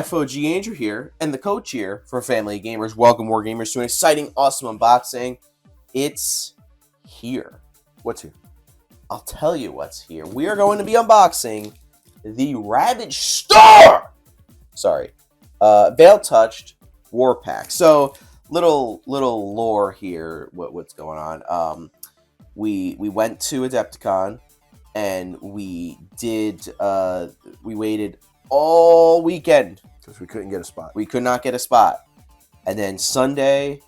FOG Andrew here, and the coach here for Family Gamers. Welcome, War Gamers, to an exciting, awesome unboxing. It's here. What's here? I'll tell you what's here. We are going to be unboxing the Ravaged Star! Veil Touched War Pack. So, little lore here, what's going on. We went to Adepticon, and we waited all weekend because we couldn't get a spot. We could not get a spot. And then Sunday,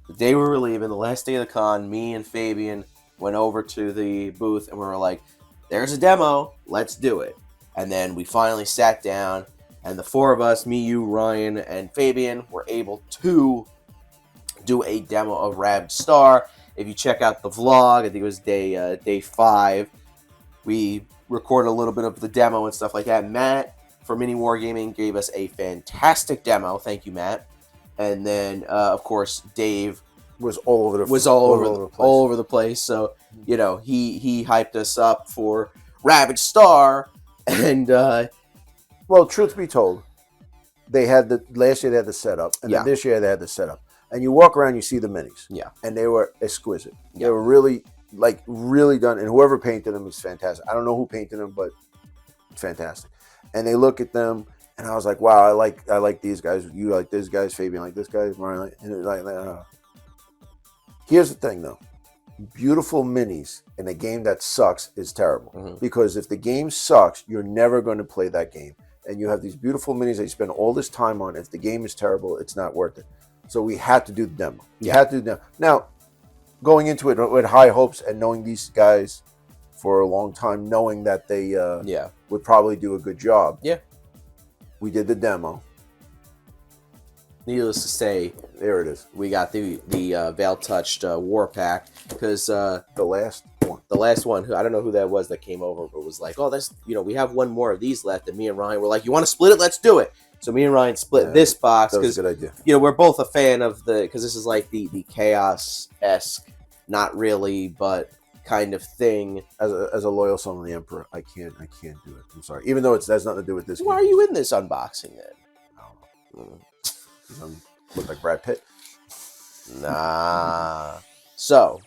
the day we were leaving, the last day of the con, me and Fabian went over to the booth and we were like, there's a demo, let's do it. And then we finally sat down, and the four of us, me, you, Ryan, and Fabian, were able to do a demo of Ravaged Star. If you check out the vlog, I think it was day 5, we recorded a little bit of the demo and stuff like that. Matt for Mini Wargaming gave us a fantastic demo. Thank you, Matt. And then, of course, Dave was all over the place. So, you know, he hyped us up for Ravaged Star. And, well, truth be told, they had last year they had the setup, and then this year they had the setup. And you walk around, you see the minis. Yeah. And they were exquisite. Yeah. They were really done. And whoever painted them is fantastic. I don't know who painted them, but it's fantastic. And they look at them, and I was like, wow, I like these guys. You like this guys, Fabian like this guy, Ryan like. Here's the thing, though. Beautiful minis in a game that sucks is terrible. Mm-hmm. Because if the game sucks, you're never going to play that game. And you have these beautiful minis that you spend all this time on. If the game is terrible, it's not worth it. So we had to do the demo. You had to do the demo. Now, going into it with high hopes and knowing these guys for a long time, knowing that they would probably do a good job. Yeah. We did the demo. Needless to say, there it is. We got the Veil Touched War Pack, because the last one, who I don't know who that was that came over, but was like, oh, that's, we have one more of these left, and me and Ryan were like, you want to split it? Let's do it. So me and Ryan split this box because, a good idea. We're both a fan of because this is like the Chaos-esque, not really, but kind of thing. As a loyal son of the Emperor, I can't do it. I'm sorry. Even though it has nothing to do with this Why game. are you in this unboxing then? I don't know. Look like Brad Pitt. Nah. So,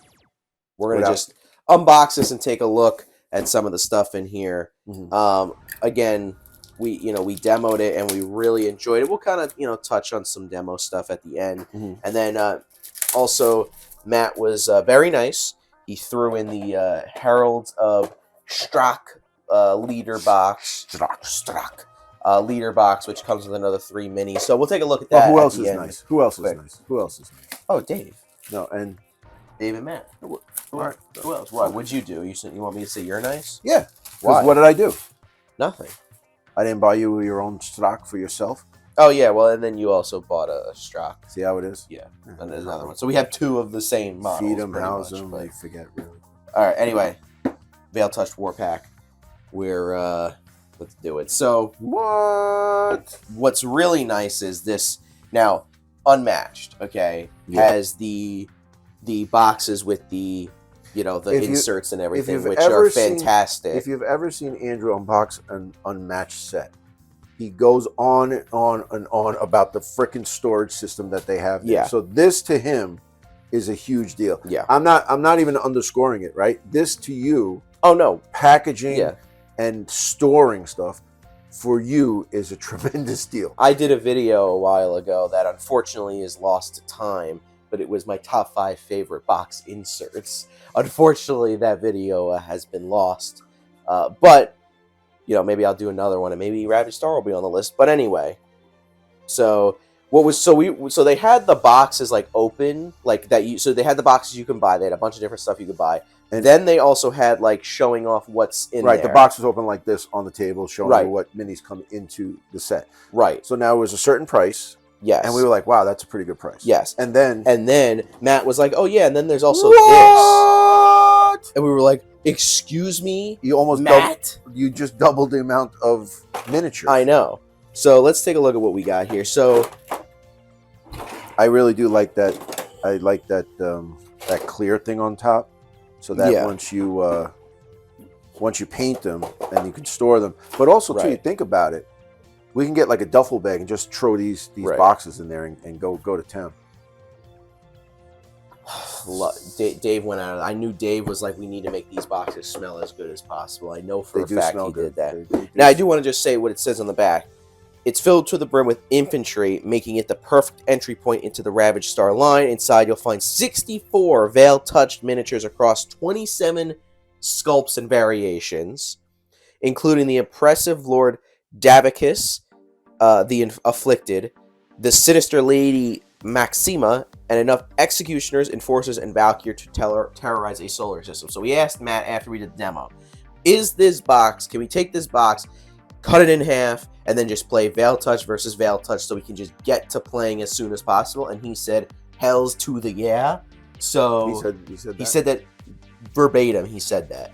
we're going to just unbox this and take a look at some of the stuff in here. Mm-hmm. Again, we demoed it and we really enjoyed it. We'll kind of, touch on some demo stuff at the end. Mm-hmm. And then also, Matt was very nice. He threw in the Heralds of Strock leader box. Strock. Leader box, which comes with another 3 minis. So we'll take a look at that. Who else is nice? Who else is nice? Oh, Dave. No, and Dave and Matt. Who else? Why? What'd you do? You want me to say you're nice? Yeah. Why? What did I do? Nothing. I didn't buy you your own stock for yourself. Oh yeah, well, and then you also bought a Strock. See how it is? Yeah, and there's another one. So we have 2 of the same models. Feed them, house them, I forget really. All right. Anyway, Veil Touched War Pack. Let's do it. So what's really nice is this now unmatched. Okay, has the boxes with the inserts and everything, which are fantastic. If you've ever seen Andrew unbox an unmatched set, he goes on and on and on about the frickin' storage system that they have there. Yeah. So this to him is a huge deal. Yeah. I'm not even underscoring it, right? This to you. Oh no. Packaging. Yeah. And storing stuff for you is a tremendous deal. I did a video a while ago that unfortunately is lost to time, but it was my top 5 favorite box inserts. Unfortunately, that video has been lost. But maybe I'll do another one, and maybe Ravaged Star will be on the list. But anyway, so they had the boxes like open, like that. So they had the boxes you can buy. They had a bunch of different stuff you could buy. And then they also had like showing off what's in there. Right, the box was open like this on the table, showing you what minis come into the set. Right. So now it was a certain price. Yes. And we were like, wow, that's a pretty good price. Yes. And then Matt was like, oh yeah, and then there's also this. And we were like, excuse me? You almost Matt? You just doubled the amount of miniatures. I know. So let's take a look at what we got here. So I really do like that. I like that that clear thing on top. So that once you paint them, and you can store them. But also, too, you think about it, We can get like a duffel bag and just throw these Right. boxes in there and go to town. Dave went out. I knew Dave was like, we need to make these boxes smell as good as possible. I know for They a do fact smell he good. did that. They Now, I do want to just say what it says on the back. It's filled to the brim with infantry, making it the perfect entry point into the Ravaged Star line. Inside, you'll find 64 veil-touched miniatures across 27 sculpts and variations, including the impressive Lord Davicus, the Afflicted, the sinister Lady Maxima, and enough Executioners, Enforcers, and Valkyr to terrorize a solar system. So we asked Matt after we did the demo, can we take this box, cut it in half, and then just play Veil Touch versus Veil Touch so we can just get to playing as soon as possible? And he said, hells to the yeah. So he said that verbatim. He said that.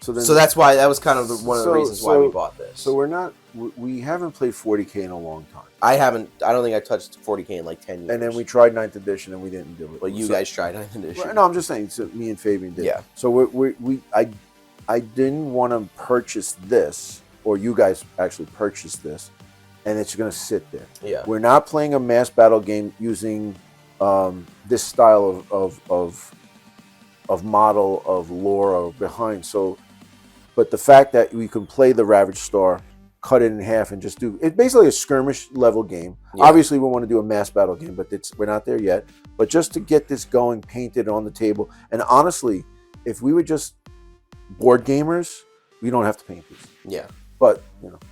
So that's why that was kind of one of the reasons why we bought this. So we haven't played 40K in a long time. I don't think I touched 40K in like 10 years. And then we tried 9th edition and we didn't do it. Well, you guys tried 9th edition. No, I'm just saying. So me and Fabian did. Yeah. So I didn't want to purchase this, or you guys actually purchased this, and it's going to sit there. Yeah. We're not playing a mass battle game using this style of model of lore behind. So, but the fact that we can play the Ravaged Star, cut it in half, and just do it's basically a skirmish level game. Yeah. Obviously, we want to do a mass battle game, but we're not there yet. But just to get this going, painted on the table, and honestly, if we were just board gamers, we don't have to paint these. Yeah. But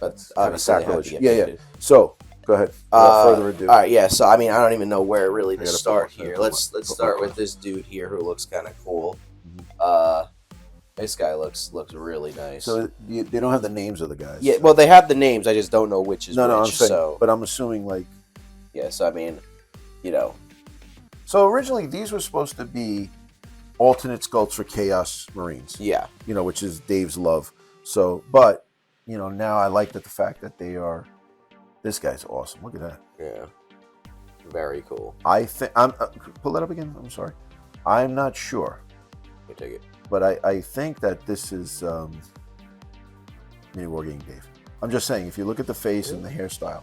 that's kind of sacrilege. Yeah. So go ahead. Without further ado. All right. Yeah. So I mean, I don't even know where really to start here. Let's start with this dude here who looks kind of cool. This guy looks really nice. So they don't have the names of the guys. Yeah. Well, they have the names. I just don't know which is which. No, I'm saying. But I'm assuming like. Yeah. So I mean, So originally these were supposed to be alternate sculpts for Chaos Marines. Yeah. Which is Dave's love. So, but now I like the fact that they are. This guy's awesome. Look at that. Yeah. Very cool. I think I'm pull that up again. I'm sorry. I'm not sure. Let me take it. But I think that this is Mini Wargaming Dave. I'm just saying, if you look at the face and the hairstyle,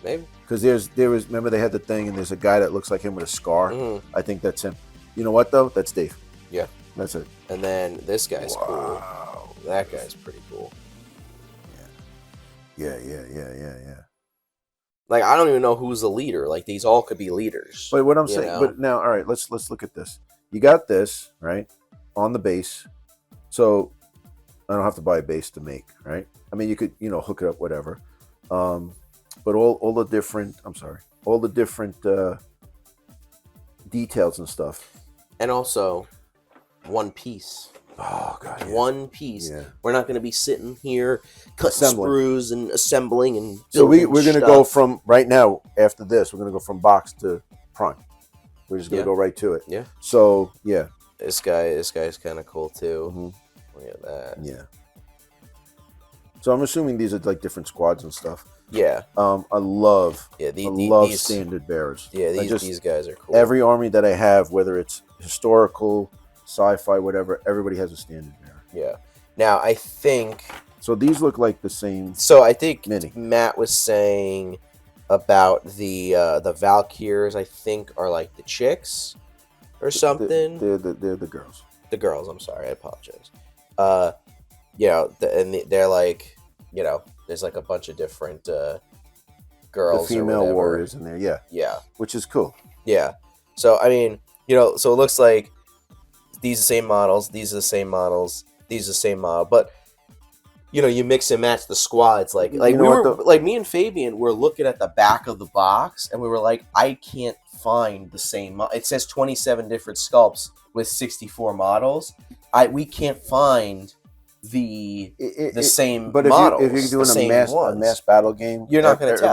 maybe because there was remember they had the thing and there's a guy that looks like him with a scar. Mm-hmm. I think that's him. You know what though? That's Dave. Yeah, that's it. And then this guy's cool. That guy's pretty cool. Yeah. Like I don't even know who's the leader. Like these all could be leaders. But what I'm saying, but now, all right, let's look at this. You got this right on the base, so I don't have to buy a base to make, right? I mean, you could hook it up, whatever. But all the different, details and stuff, and also one piece. Oh god, yeah. One piece. Yeah. We're not going to be sitting here cutting assembling. Screws and assembling and so we're going to go from right now. After this, we're going to go from box to prime. We're just going to go right to it. Yeah. So yeah, this guy's kind of cool too. Mm-hmm. Look at that. Yeah. So I'm assuming these are like different squads and stuff. Yeah. I love these standard bearers. Yeah, these guys are cool. Every army that I have, whether it's historical, sci-fi, whatever, everybody has a standard bearer. Yeah. Now I think so. These look like the same. So I think mini. Matt was saying about the Valkyrs. I think are like the chicks or something. They're the girls. The girls. I'm sorry. I apologize. They're like, there's like a bunch of different girls, the female or warriors in there. Yeah. Yeah. Which is cool. Yeah. So I mean, so it looks like these are the same models. These are the same models. These are the same model, but you mix and match the squads. Like me and Fabian were looking at the back of the box, and we were like, I can't find the same. It says 27 different sculpts with 64 models. We can't find the same. But models, if you're doing a mass battle game, you're not going to tell.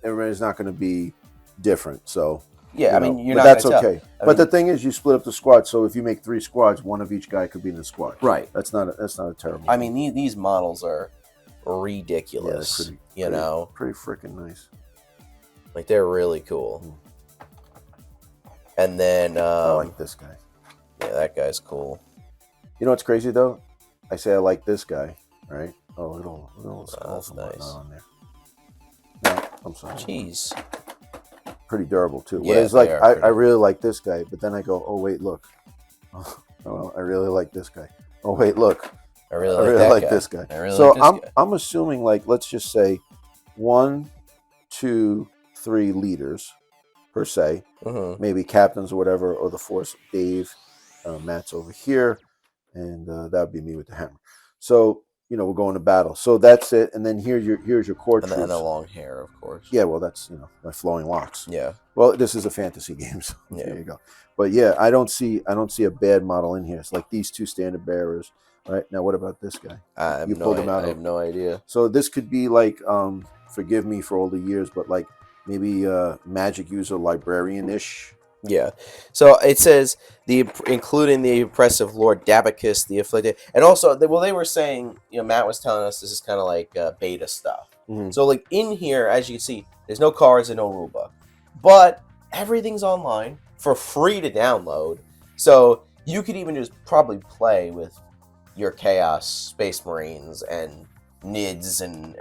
Everybody's not going to be different. So. Yeah, I mean, you're but not that's okay. But the thing is, you split up the squad, so if you make 3 squads, one of each guy could be in the squad. Right. That's not a terrible. I mean, these models are ridiculous. Yeah, pretty freaking nice. Like they're really cool. And then I like this guy. Yeah, that guy's cool. You know what's crazy though? I say I like this guy, right? Oh, little skulls and whatnot nice. on there. No, I'm sorry. Jeez. Pretty durable too. Yeah, Whereas, like, they are I pretty- really like this guy, but then I go, oh wait, look. Oh, I really like this guy. Oh wait, look. I really like this guy. I really So like this guy. I'm assuming, like, let's just say 1, 2, 3 leaders per se, Mm-hmm. maybe captains or whatever, or the force. Dave, Matt's over here, and that would be me with the hammer. So we're going to battle. So that's it. And then here's your core And troops. the long hair, of course. Yeah, well, that's my flowing locks. Yeah. Well, this is a fantasy game, so Yeah. there you go. But yeah, I don't see a bad model in here. It's like these 2 standard bearers. Right now, what about this guy? I have no idea. So this could be like, forgive me for all the years, but like maybe magic user librarian-ish. Yeah. So it says including the impressive Lord Dabacus, the afflicted, and also they were saying, Matt was telling us this is kind of like beta stuff. Mhm. So like in here, as you can see, there's no cards and no rulebook, but everything's online for free to download. So you could even just probably play with your Chaos Space Marines and Nids and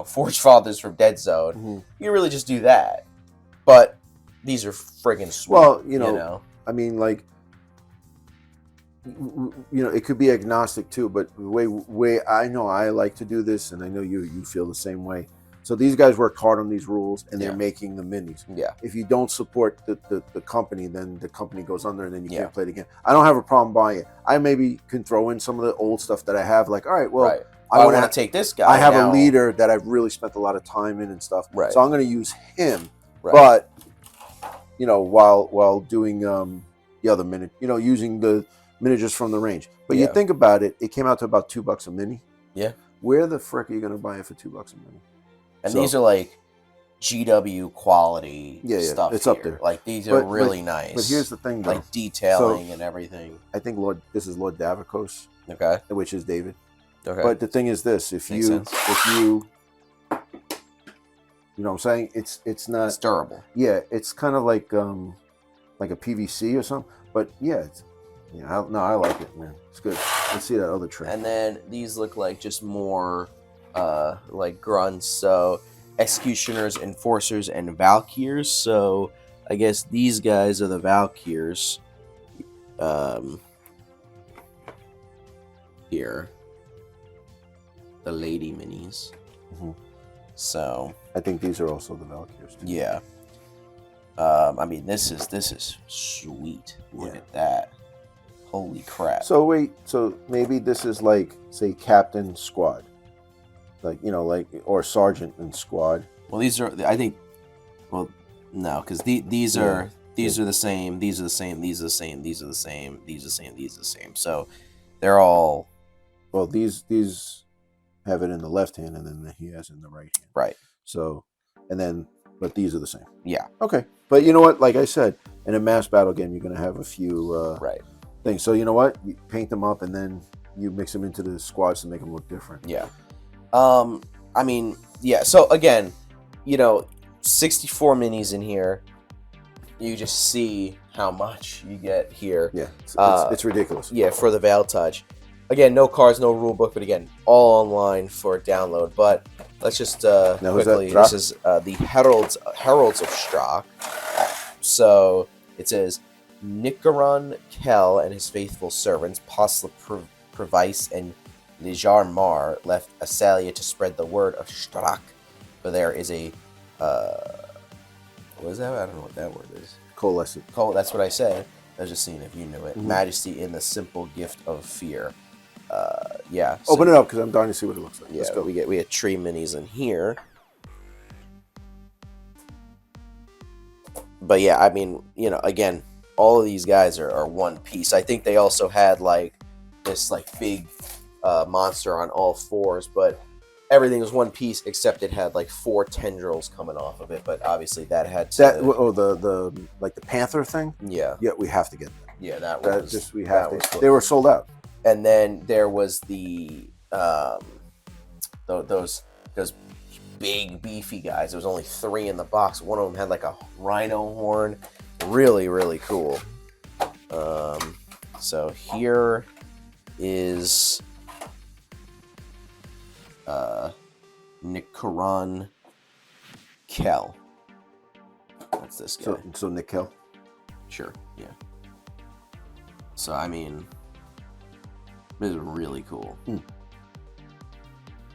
Forge Fathers from Dead Zone. Mhm. You can really just do that, but these are friggin' sweet. Well, I mean, like, it could be agnostic too, but the way I know I like to do this, and I know you feel the same way. So these guys worked hard on these rules, and they're making the minis. Yeah. If you don't support the company, then the company goes under, and then you can't play it again. I don't have a problem buying it. I maybe can throw in some of the old stuff that I have. Like, all right, well, right. I want to take this guy. I have now. a leader that I've really spent a lot of time in and stuff. Right. So I'm going to use him. Right. But while doing the other minute, using the miniatures from the range. But you think about it, it came out to about $2 a mini. Yeah. Where the frick are you going to buy it for $2 a mini? And these are like GW quality stuff. It's here. up there. Like these are really nice. But here's the thing, though. Like detailing and everything. I think this is Lord Davicos. Okay. Which is David. Okay. But the thing is this: if you, you know what I'm saying, it's not. It's durable. Yeah, it's kind of like a PVC or something. But yeah, I like it, man. It's good. Let's see that other tray. And then these look like just more like grunts. So executioners, enforcers, and valkyrs. So I guess these guys are the valkyrs. Here, the lady minis. Mm-hmm. So I think these are also the valkyrs too. Yeah. I mean, this is sweet. Look at that. Holy crap. So wait, so maybe this is like, say, captain squad, like or sergeant and squad. Well, these are, I think. Well, no, because these are the same. These are the same. These are the same. These are the same. These are the same. These are the same. So they're all. Well, these have it in the left hand, and then he has it in the right hand. Right. So, but these are the same. Yeah. Okay. But you know what? Like I said, in a mass battle game, you're going to have a few things. So you know what? You paint them up, and then you mix them into the squads to make them look different. Yeah. I mean, yeah. So again, 64 minis in here. You just see how much you get here. Yeah. It's ridiculous. Yeah, for the Veil Touch. Again, no cards, no rule book, but again, all online for download. But let's just quickly. This is the Heralds of Strock. So it says Nicaron Kell and his faithful servants, Posla Previce and Lijar Mar, left Asalia to spread the word of Strock. For there is a what is that? I don't know what that word is. Coalescent. That's what I said. I was just seeing if you knew it. Mm-hmm. Majesty in the simple gift of fear. Yeah. So, open it up because I'm dying to see what it looks like. Yeah, let's go. We had tree minis in here. But yeah, I mean, again, all of these guys are one piece. I think they also had like this like big monster on all fours, but everything was one piece except it had like 4 tendrils coming off of it. But obviously that had to, the like the panther thing. Yeah. Yeah, we have to get that. Yeah, that was we have to. Cool. They were sold out. And then there was the those big beefy guys. There was only 3 in the box. One of them had like a rhino horn. Really, really cool. So here is Nicaron Kell. That's this guy. So Nickel. Sure, yeah. So, I mean, this is really cool.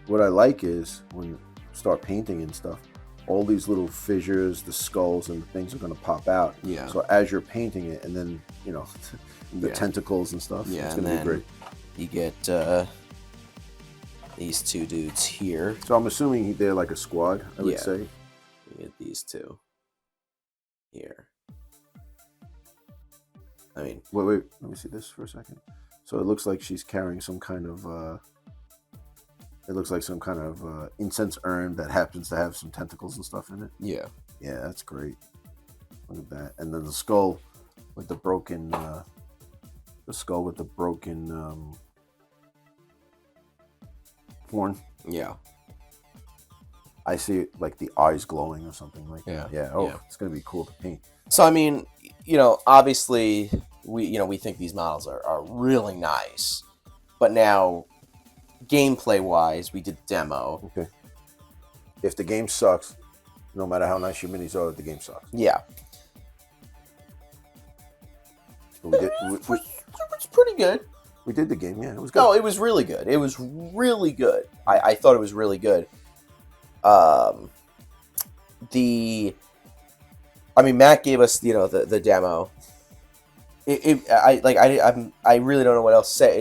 What I like is when you start painting and stuff, all these little fissures, the skulls and things are going to pop out. Yeah. So as you're painting it, and then, you know, the tentacles and stuff, yeah, it's going to be great. You get these two dudes here. So I'm assuming they're like a squad, I would say. You get these two here. I mean, wait, let me see this for a second. So it looks like she's carrying some kind of incense urn that happens to have some tentacles and stuff in it. Yeah. Yeah, that's great. Look at that. And then the skull with the broken horn. Yeah. I see like the eyes glowing or something like Yeah. that. Yeah. Oh, Yeah. It's gonna be cool to paint. So I mean, you know, obviously we think these models are really nice, but now gameplay wise, we did the demo. Okay. If the game sucks, no matter how nice your minis are, the game sucks. Yeah. It's pretty good. We did the game, yeah. It was good. No, it was really good. It was really good. I thought it was really good. Matt gave us, you know, the demo. I really don't know what else to say.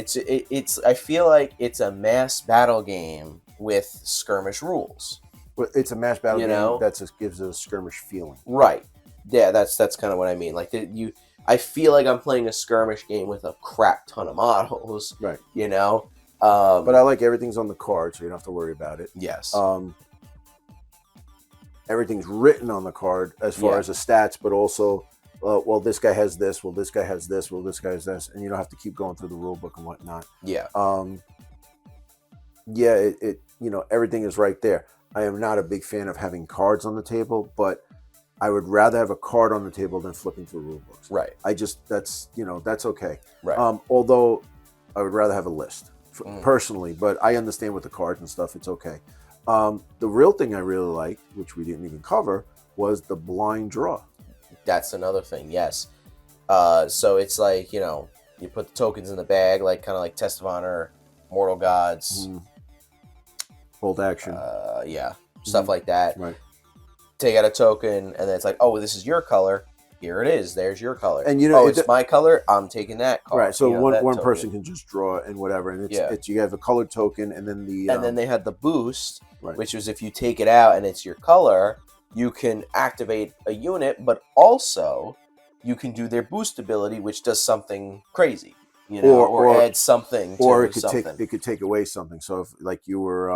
It's I feel like it's a mass battle game with skirmish rules. But it's a mass battle You game know? that just gives it a skirmish feeling. Right. Yeah, that's kind of what I mean. Like I feel like I'm playing a skirmish game with a crap ton of models. Right. You know. But I like everything's on the card, so you don't have to worry about it. Yes. Everything's written on the card as far as the stats, but also, well, this guy has this, well, this guy has this, well, this guy has this, and you don't have to keep going through the rule book and whatnot. Yeah. Everything is right there. I am not a big fan of having cards on the table, but I would rather have a card on the table than flipping through rule books. Right. That's okay. Right. Although I would rather have a list personally, but I understand with the cards and stuff, it's okay. The real thing I really liked, which we didn't even cover, was the blind draw. That's another thing, yes. So it's like, you know, you put the tokens in the bag, like kind of like Test of Honor, Mortal Gods. Hold action. Stuff like that. Right. Take out a token, and then it's like, oh, this is your color. Here it is. There's your color. And you know, it's my color. I'm taking that card. Right. So you know, one person can just draw and whatever, and it's you have a colored token, and then then they had the boost, right. which was if you take it out and it's your color, you can activate a unit, but also you can do their boost ability, which does something crazy, you know, or add something. Or it could take away something. So if like you were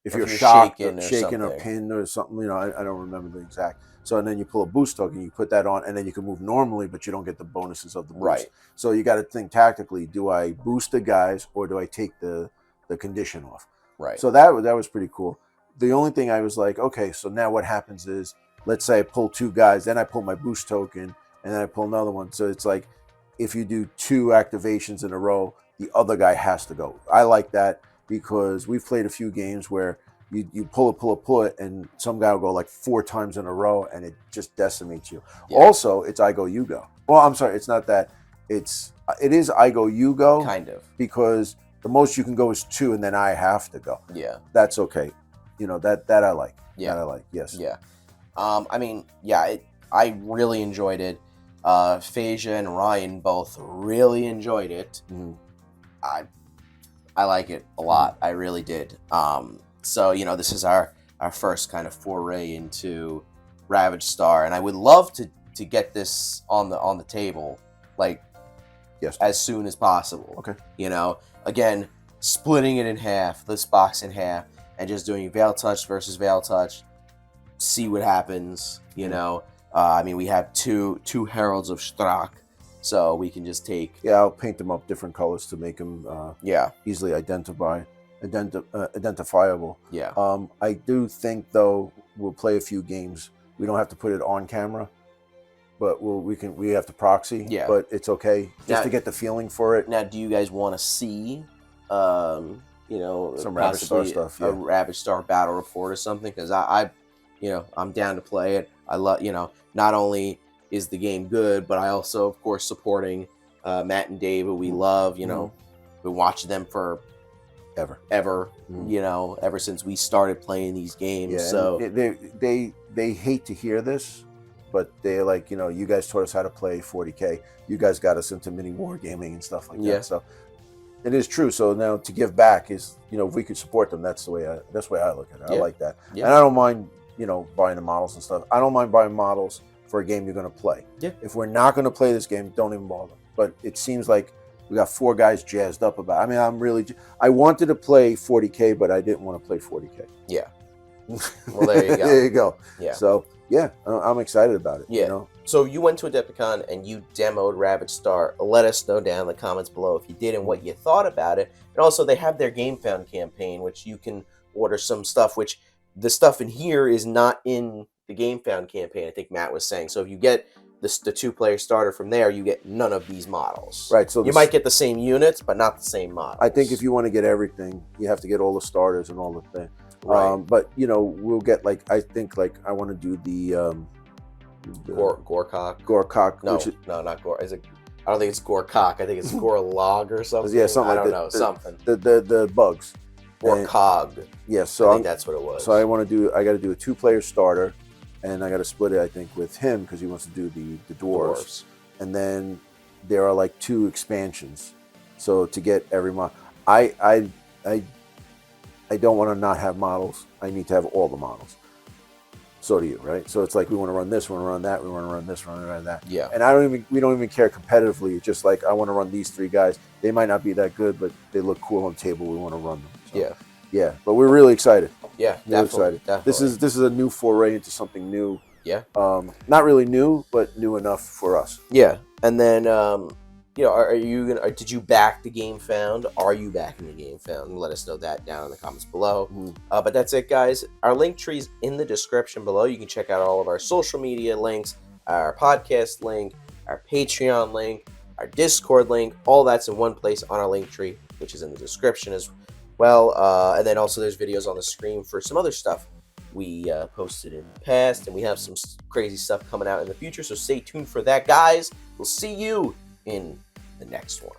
if you're shocked, shaken or pinned or something, you know, I don't remember the exact. So and then you pull a boost token, you put that on, and then you can move normally, but you don't get the bonuses of the boost. Right. So you got to think tactically: do I boost the guys or do I take the condition off? Right. So that was pretty cool. The only thing I was like, okay, so now what happens is, let's say I pull two guys, then I pull my boost token, and then I pull another one. So it's like, if you do two activations in a row, the other guy has to go. I like that because we've played a few games where you pull it, and some guy will go like 4 times in a row, and it just decimates you. Yeah. Also, it's I go, you go. Well, I'm sorry, it's not that. It is I go, you go. Kind of. Because the most you can go is 2, and then I have to go. Yeah. That's okay. You know, that I like. Yeah. That I like, yes. Yeah. I really enjoyed it. Phasia and Ryan both really enjoyed it. Mm-hmm. I like it a lot. I really did. So, you know, this is our first kind of foray into Ravaged Star, and I would love to get this on the table, like, yes, as soon as possible. Okay. You know, again, splitting it in half, this box in half, and just doing Veil Touch versus Veil Touch, see what happens. You know, we have two Heralds of Strock, so we can just take. Yeah, I'll paint them up different colors to make them easily identifiable. Yeah. I do think though we'll play a few games. We don't have to put it on camera, but we have to proxy. Yeah. But it's okay just to get the feeling for it. Now, do you guys want to see Some Ravaged Star possibly stuff, a yeah. Ravaged Star battle report or something, because I'm down to play it. I love, not only is the game good, but I also, of course, supporting Matt and Dave, who we love. Been watching them for ever, ever since we started playing these games. Yeah, so they hate to hear this, but they're like, you guys taught us how to play 40K. You guys got us into mini wargaming and stuff like that. So it is true. So now to give back is, if we could support them, that's the way I look at it. I like that. And I don't mind, buying the models and stuff. I don't mind buying models for a game you're going to play. If we're not going to play this game, don't even bother. But it seems like we got 4 guys jazzed up about it. I mean, I wanted to play 40K, but I didn't want to play 40K. Yeah. Well, there you go. There you go. Yeah. So, yeah, I'm excited about it. Yeah. So you went to Adepticon and you demoed Ravaged Star. Let us know down in the comments below if you did and what you thought about it. And also, they have their Game Found campaign, which you can order some stuff, which the stuff in here is not in the Game Found campaign, I think Matt was saying. So if you get the 2-player starter from there, you get none of these models. Right. So you might get the same units, but not the same models. I think if you want to get everything, you have to get all the starters and all the things. Right. But we'll get I want to do the Gorcock. No, not Gore. Is it? I don't think it's Gorcock. I think it's Gorlog or something. Yeah, something I like don't that. know. Something. The bugs. Gorcog. Yeah. So I think that's what it was. So I got to do a 2-player starter, and I got to split it, I think, with him because he wants to do the dwarves. And then there are 2 expansions. So to get every model, I don't want to not have models. I need to have all the models. So do you, right? So it's like we want to run this, we want to run that, we want to run this, we want to run that. Yeah. And we don't even care competitively. It's just like I want to run these 3 guys. They might not be that good, but they look cool on the table. We want to run them. So, yeah. But we're really excited. Yeah, really excited. Definitely. This is a new foray into something new. Yeah. Not really new, but new enough for us. Yeah. And then did you back the Game Found? Are you backing the Game Found? Let us know that down in the comments below. But that's it, guys. Our link tree's in the description below. You can check out all of our social media links, our podcast link, our Patreon link, our Discord link. All that's in one place on our link tree, which is in the description as well. And then also there's videos on the screen for some other stuff we posted in the past, and we have some crazy stuff coming out in the future. So stay tuned for that, guys. We'll see you in the next one.